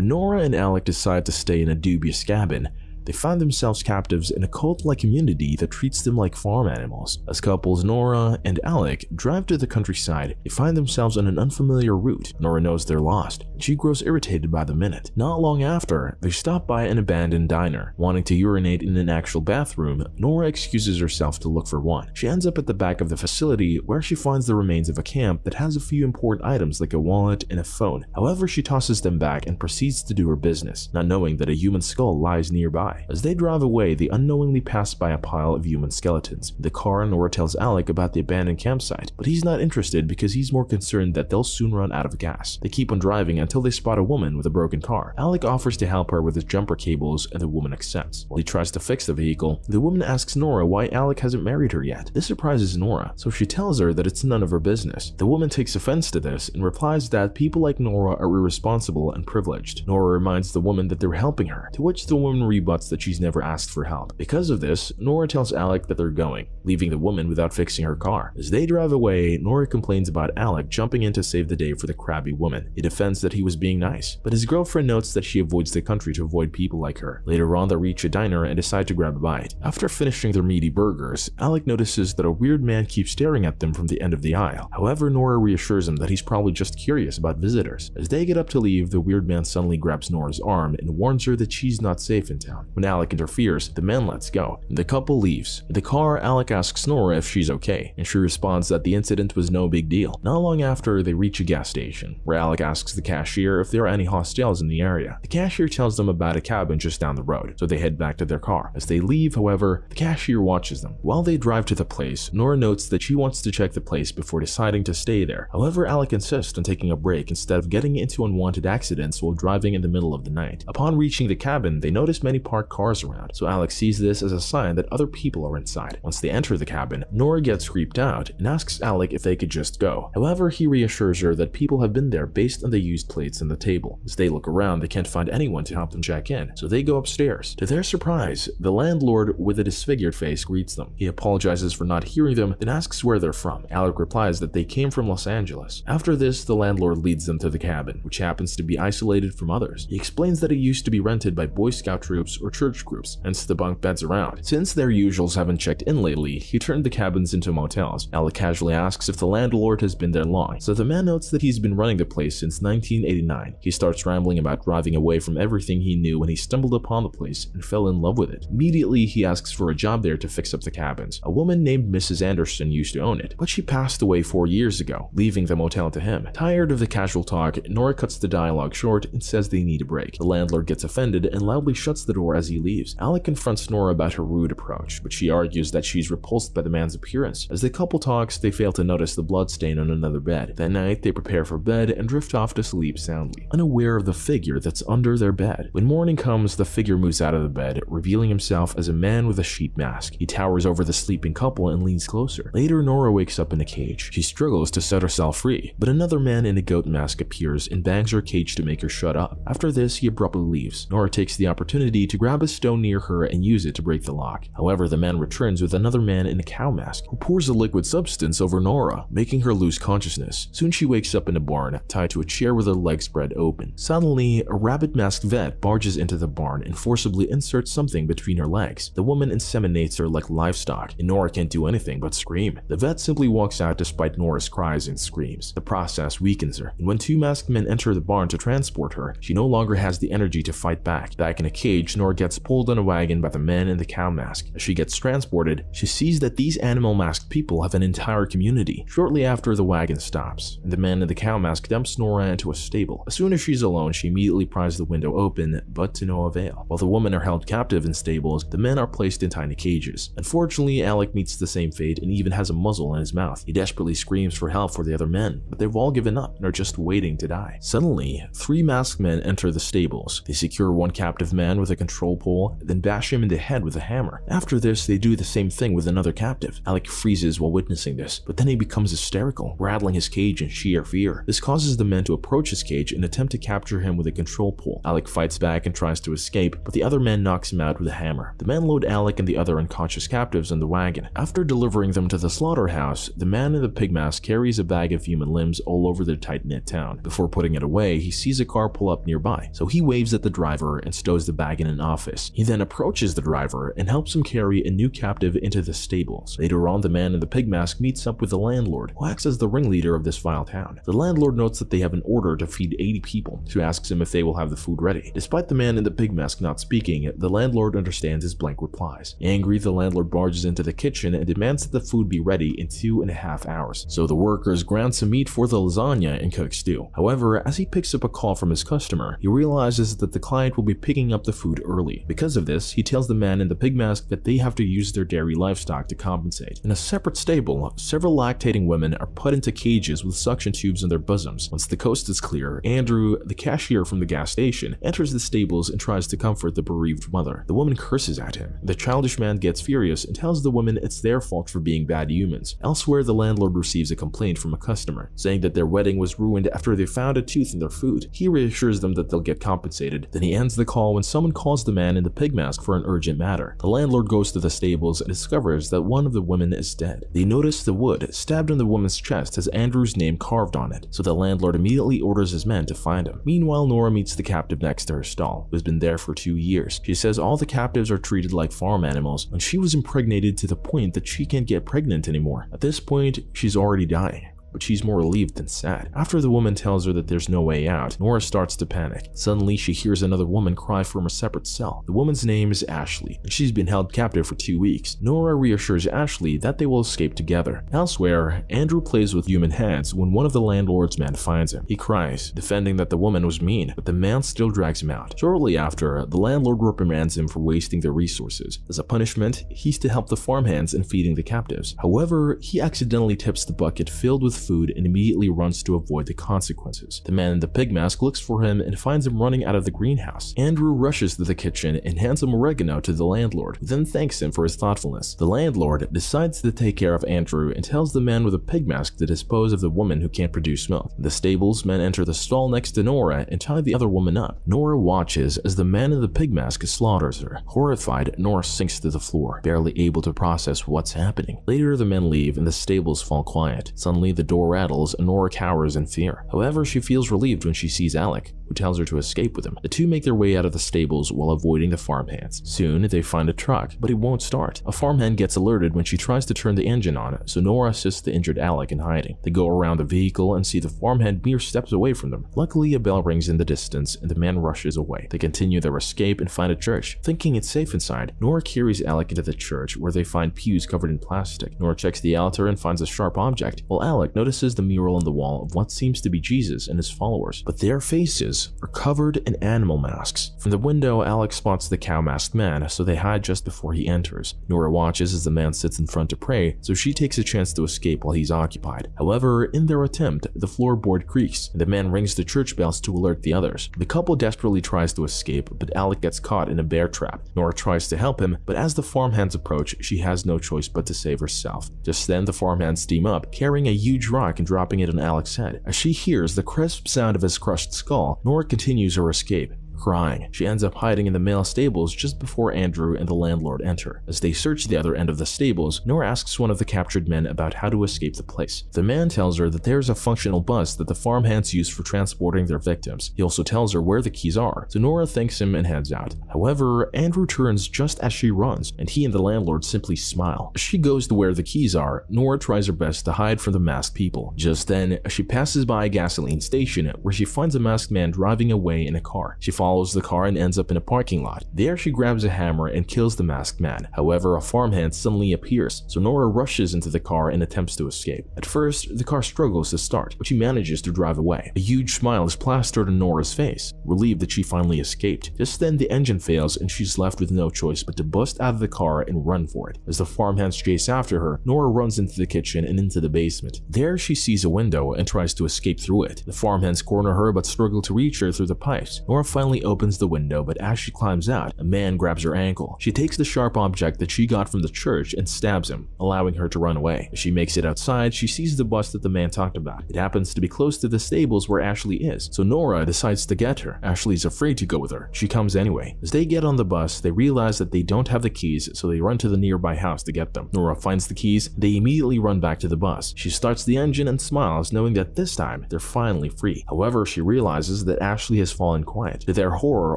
When Nora and Alec decide to stay in a dubious cabin, they find themselves captives in a cult-like community that treats them like farm animals. As couples Nora and Alec drive to the countryside, they find themselves on an unfamiliar route. Nora knows they're lost, and she grows irritated by the minute. Not long after, they stop by an abandoned diner. Wanting to urinate in an actual bathroom, Nora excuses herself to look for one. She ends up at the back of the facility where she finds the remains of a camp that has a few important items like a wallet and a phone. However, she tosses them back and proceeds to do her business, not knowing that a human skull lies nearby. As they drive away, they unknowingly pass by a pile of human skeletons. In the car, Nora tells Alec about the abandoned campsite, but he's not interested because he's more concerned that they'll soon run out of gas. They keep on driving until they spot a woman with a broken car. Alec offers to help her with his jumper cables, and the woman accepts. While he tries to fix the vehicle, the woman asks Nora why Alec hasn't married her yet. This surprises Nora, so she tells her that it's none of her business. The woman takes offense to this and replies that people like Nora are irresponsible and privileged. Nora reminds the woman that they're helping her, to which the woman rebuts that she's never asked for help. Because of this, Nora tells Alec that they're going, leaving the woman without fixing her car. As they drive away, Nora complains about Alec jumping in to save the day for the crabby woman. He defends that he was being nice, but his girlfriend notes that she avoids the country to avoid people like her. Later on, they reach a diner and decide to grab a bite. After finishing their meaty burgers, Alec notices that a weird man keeps staring at them from the end of the aisle. However, Nora reassures him that he's probably just curious about visitors. As they get up to leave, the weird man suddenly grabs Nora's arm and warns her that she's not safe in town. When Alec interferes, the man lets go, and the couple leaves. In the car, Alec asks Nora if she's okay, and she responds that the incident was no big deal. Not long after, they reach a gas station, where Alec asks the cashier if there are any hostels in the area. The cashier tells them about a cabin just down the road, so they head back to their car. As they leave, however, the cashier watches them. While they drive to the place, Nora notes that she wants to check the place before deciding to stay there. However, Alec insists on taking a break instead of getting into unwanted accidents while driving in the middle of the night. Upon reaching the cabin, they notice many parked cars around, so Alec sees this as a sign that other people are inside. Once they enter the cabin, Nora gets creeped out and asks Alec if they could just go. However, he reassures her that people have been there based on the used plates on the table. As they look around, they can't find anyone to help them check in, so they go upstairs. To their surprise, the landlord with a disfigured face greets them. He apologizes for not hearing them, then asks where they're from. Alec replies that they came from Los Angeles. After this, the landlord leads them to the cabin, which happens to be isolated from others. He explains that it used to be rented by Boy Scout troops or church groups, hence the bunk beds around. Since their usuals haven't checked in lately, he turned the cabins into motels. Alec casually asks if the landlord has been there long, so the man notes that he's been running the place since 1989. He starts rambling about driving away from everything he knew when he stumbled upon the place and fell in love with it. Immediately, he asks for a job there to fix up the cabins. A woman named Mrs. Anderson used to own it, but she passed away 4 years ago, leaving the motel to him. Tired of the casual talk, Nora cuts the dialogue short and says they need a break. The landlord gets offended and loudly shuts the door as he leaves. Alec confronts Nora about her rude approach, but she argues that she's repulsed by the man's appearance. As the couple talks, they fail to notice the blood stain on another bed. That night, they prepare for bed and drift off to sleep soundly, unaware of the figure that's under their bed. When morning comes, the figure moves out of the bed, revealing himself as a man with a sheep mask. He towers over the sleeping couple and leans closer. Later, Nora wakes up in a cage. She struggles to set herself free, but another man in a goat mask appears and bangs her cage to make her shut up. After this, he abruptly leaves. Nora takes the opportunity to grab a stone near her and use it to break the lock. However, the man returns with another man in a cow mask, who pours a liquid substance over Nora, making her lose consciousness. Soon she wakes up in a barn, tied to a chair with her legs spread open. Suddenly, a rabbit-masked vet barges into the barn and forcibly inserts something between her legs. The woman inseminates her like livestock, and Nora can't do anything but scream. The vet simply walks out despite Nora's cries and screams. The process weakens her, and when two masked men enter the barn to transport her, she no longer has the energy to fight back. Back in a cage, Nora gets pulled on a wagon by the man in the cow mask. As she gets transported, she sees that these animal-masked people have an entire community. Shortly after, the wagon stops, and the man in the cow mask dumps Nora into a stable. As soon as she's alone, she immediately pries the window open, but to no avail. While the women are held captive in stables, the men are placed in tiny cages. Unfortunately, Alec meets the same fate and even has a muzzle in his mouth. He desperately screams for help for the other men, but they've all given up and are just waiting to die. Suddenly, 3 masked men enter the stables. They secure one captive man with a control control pole, then bash him in the head with a hammer. After this, they do the same thing with another captive. Alec freezes while witnessing this, but then he becomes hysterical, rattling his cage in sheer fear. This causes the men to approach his cage and attempt to capture him with a control pole. Alec fights back and tries to escape, but the other man knocks him out with a hammer. The men load Alec and the other unconscious captives in the wagon. After delivering them to the slaughterhouse, the man in the pig mask carries a bag of human limbs all over the tight-knit town. Before putting it away, he sees a car pull up nearby, so he waves at the driver and stows the bag in an office. He then approaches the driver and helps him carry a new captive into the stables. Later on, the man in the pig mask meets up with the landlord, who acts as the ringleader of this vile town. The landlord notes that they have an order to feed 80 people, so asks him if they will have the food ready. Despite the man in the pig mask not speaking, the landlord understands his blank replies. Angry, the landlord barges into the kitchen and demands that the food be ready in 2.5 hours. So the workers ground some meat for the lasagna and cook stew. However, as he picks up a call from his customer, he realizes that the client will be picking up the food early. Because of this, he tells the man in the pig mask that they have to use their dairy livestock to compensate. In a separate stable, several lactating women are put into cages with suction tubes in their bosoms. Once the coast is clear, Andrew, the cashier from the gas station, enters the stables and tries to comfort the bereaved mother. The woman curses at him. The childish man gets furious and tells the women it's their fault for being bad humans. Elsewhere, the landlord receives a complaint from a customer, saying that their wedding was ruined after they found a tooth in their food. He reassures them that they'll get compensated. Then he ends the call when someone calls the man in the pig mask for an urgent matter. The landlord goes to the stables and discovers that one of the women is dead. They notice the wood stabbed in the woman's chest has Andrew's name carved on it, so the landlord immediately orders his men to find him. Meanwhile, Nora meets the captive next to her stall, who has been there for 2 years. She says all the captives are treated like farm animals, and she was impregnated to the point that she can't get pregnant anymore. At this point, she's already dying, but she's more relieved than sad. After the woman tells her that there's no way out, Nora starts to panic. Suddenly, she hears another woman cry from a separate cell. The woman's name is Ashley, and she's been held captive for 2 weeks. Nora reassures Ashley that they will escape together. Elsewhere, Andrew plays with human heads when one of the landlord's men finds him. He cries, defending that the woman was mean, but the man still drags him out. Shortly after, the landlord reprimands him for wasting their resources. As a punishment, he's to help the farmhands in feeding the captives. However, he accidentally tips the bucket filled with food and immediately runs to avoid the consequences. The man in the pig mask looks for him and finds him running out of the greenhouse. Andrew rushes to the kitchen and hands him oregano to the landlord, who then thanks him for his thoughtfulness. The landlord decides to take care of Andrew and tells the man with a pig mask to dispose of the woman who can't produce milk. In the stables, men enter the stall next to Nora and tie the other woman up. Nora watches as the man in the pig mask slaughters her. Horrified, Nora sinks to the floor, barely able to process what's happening. Later, the men leave and the stables fall quiet. Suddenly, the door rattles and Nora cowers in fear. However, she feels relieved when she sees Alec, who tells her to escape with him. The two make their way out of the stables while avoiding the farmhands. Soon, they find a truck, but it won't start. A farmhand gets alerted when she tries to turn the engine on, so Nora assists the injured Alec in hiding. They go around the vehicle and see the farmhand mere steps away from them. Luckily, a bell rings in the distance and the man rushes away. They continue their escape and find a church. Thinking it's safe inside, Nora carries Alec into the church where they find pews covered in plastic. Nora checks the altar and finds a sharp object, while Alec notices the mural on the wall of what seems to be Jesus and his followers, but their faces are covered in animal masks. From the window, Alec spots the cow-masked man, so they hide just before he enters. Nora watches as the man sits in front to pray, so she takes a chance to escape while he's occupied. However, in their attempt, the floorboard creaks, and the man rings the church bells to alert the others. The couple desperately tries to escape, but Alec gets caught in a bear trap. Nora tries to help him, but as the farmhands approach, she has no choice but to save herself. Just then, the farmhands steam up, carrying a huge rock and dropping it on Alec's head. As she hears the crisp sound of his crushed skull, Nora continues her escape. Crying, she ends up hiding in the male stables just before Andrew and the landlord enter. As they search the other end of the stables, Nora asks one of the captured men about how to escape the place. The man tells her that there's a functional bus that the farmhands use for transporting their victims. He also tells her where the keys are, so Nora thanks him and heads out. However, Andrew turns just as she runs, and he and the landlord simply smile. As she goes to where the keys are, Nora tries her best to hide from the masked people. Just then, she passes by a gasoline station where she finds a masked man driving away in a car. She follows the car and ends up in a parking lot. There she grabs a hammer and kills the masked man. However, a farmhand suddenly appears, so Nora rushes into the car and attempts to escape. At first, the car struggles to start, but she manages to drive away. A huge smile is plastered on Nora's face, relieved that she finally escaped. Just then, the engine fails and she's left with no choice but to bust out of the car and run for it. As the farmhands chase after her, Nora runs into the kitchen and into the basement. There, she sees a window and tries to escape through it. The farmhands corner her but struggle to reach her through the pipes. Nora finally finally opens the window, but as she climbs out, a man grabs her ankle. She takes the sharp object that she got from the church and stabs him, allowing her to run away. As she makes it outside, she sees the bus that the man talked about. It happens to be close to the stables where Ashley is, so Nora decides to get her. Ashley's afraid to go with her. She comes anyway. As they get on the bus, they realize that they don't have the keys, so they run to the nearby house to get them. Nora finds the keys. They immediately run back to the bus. She starts the engine and smiles, knowing that this time they're finally free. However, she realizes that Ashley has fallen quiet. To their horror,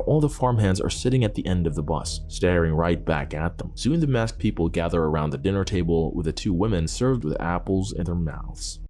all the farmhands are sitting at the end of the bus, staring right back at them. Soon the masked people gather around the dinner table with the two women served with apples in their mouths.